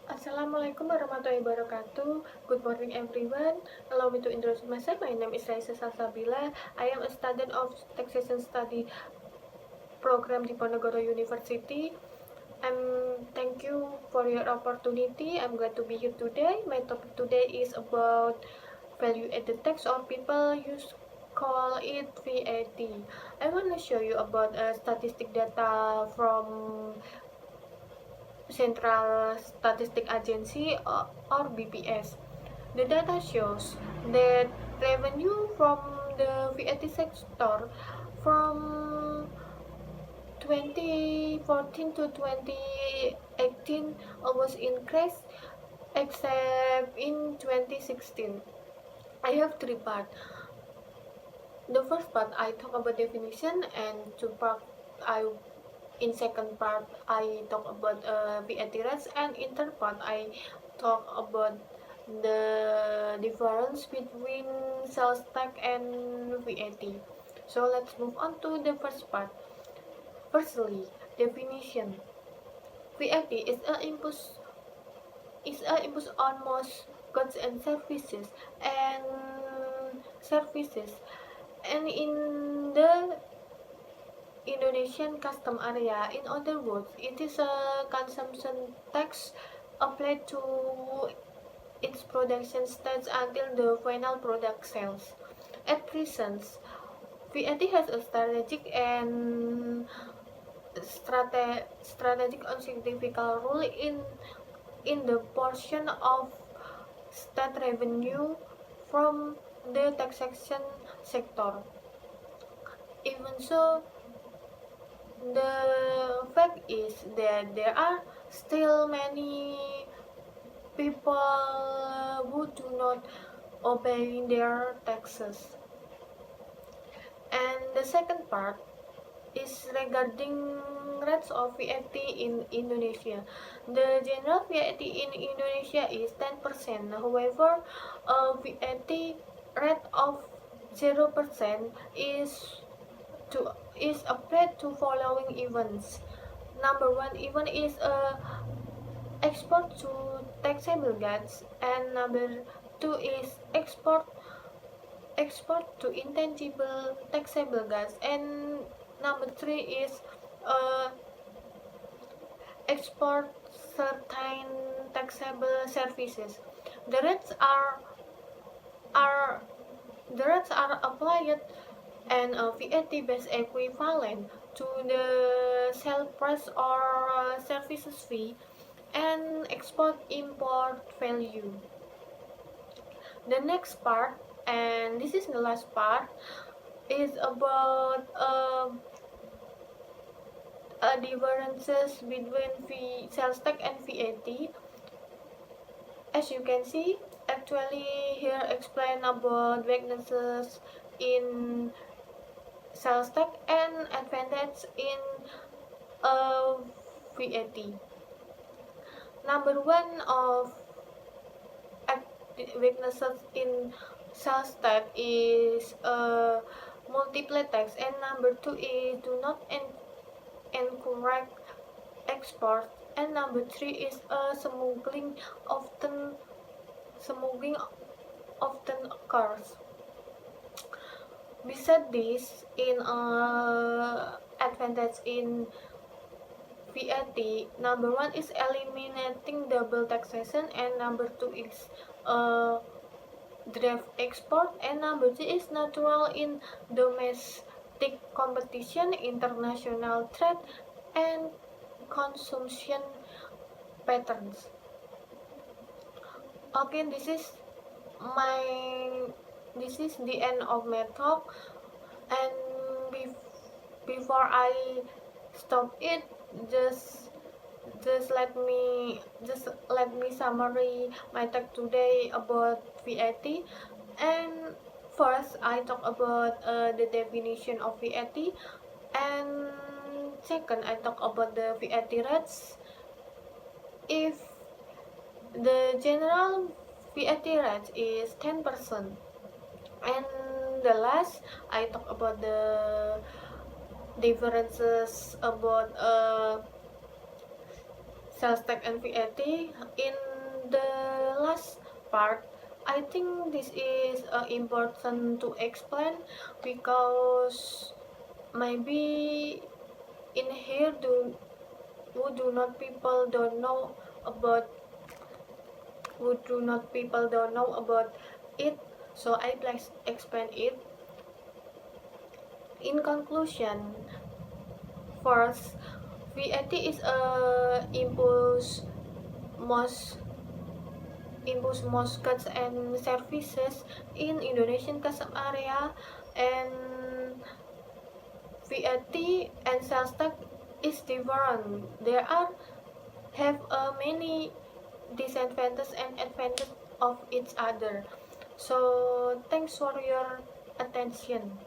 Assalamualaikum warahmatullahi wabarakatuh. Good morning everyone. Allow me to introduce myself. My name is Raisya Salsabilla. I am a student of Taxation Study Program di Ponorogo University. Thank you for your opportunity. I'm glad to be here today. My topic today is about value added tax, or people use call it VAT. I want to show you about statistic data from Central Statistic Agency or BPS. The data shows that revenue from the VAT sector from 2014 to 2018 almost increased except in 2016. I have three parts. The first part I talk about definition, and two part I in second part I talk about VAT rates, and in third part I talk about the difference between sales tax and VAT. So let's move on to the first part. Firstly, definition. VAT is a impost on most goods and services and in the Indonesian custom area. In other words, it is a consumption tax applied to its production stage until the final product sells. At present, VAT has a strategic and significant role in the portion of state revenue from the taxation sector. Even so, the fact is that there are still many people who do not obey their taxes. And the second part is regarding rates of VAT in Indonesia. The general VAT in Indonesia is 10%. However, a VAT rate of 0% is applied to following events. Number one event is export to taxable goods, and number two is export to intangible taxable goods, and number three is uh, export certain taxable services. The rates are the rates are applied and a VAT based equivalent to the sale price or services fee and export import value. The next part, and this is the last part, is about differences between sales tax and VAT. As you can see, actually here explain about weaknesses in sales tax and advantage in VAT. Number one of weaknesses in sales tax is multiple tax, and number two is do not encourage export, and number three is smuggling often occurs. Besides this, in advantage in VAT, number one is eliminating double taxation, and number two is draft export, and number three is natural in domestic competition, international trade, and consumption patterns. Okay, my this is the end of my talk, and before I stop it, just let me summary my talk today about VAT. And first I talk about the definition of VAT, and second I talk about the VAT rates. If the general VAT rate is 10%, and the last I talk about the differences about sales tax and VAT. In the last part, I think this is important to explain because maybe in here who do not people don't know about who do not people don't know about it, so I like explain it. In conclusion, first, VAT is a most most goods and services in Indonesian custom area, and VAT and sales tax is different. There are have many disadvantages and advantages of each other. So thanks for your attention.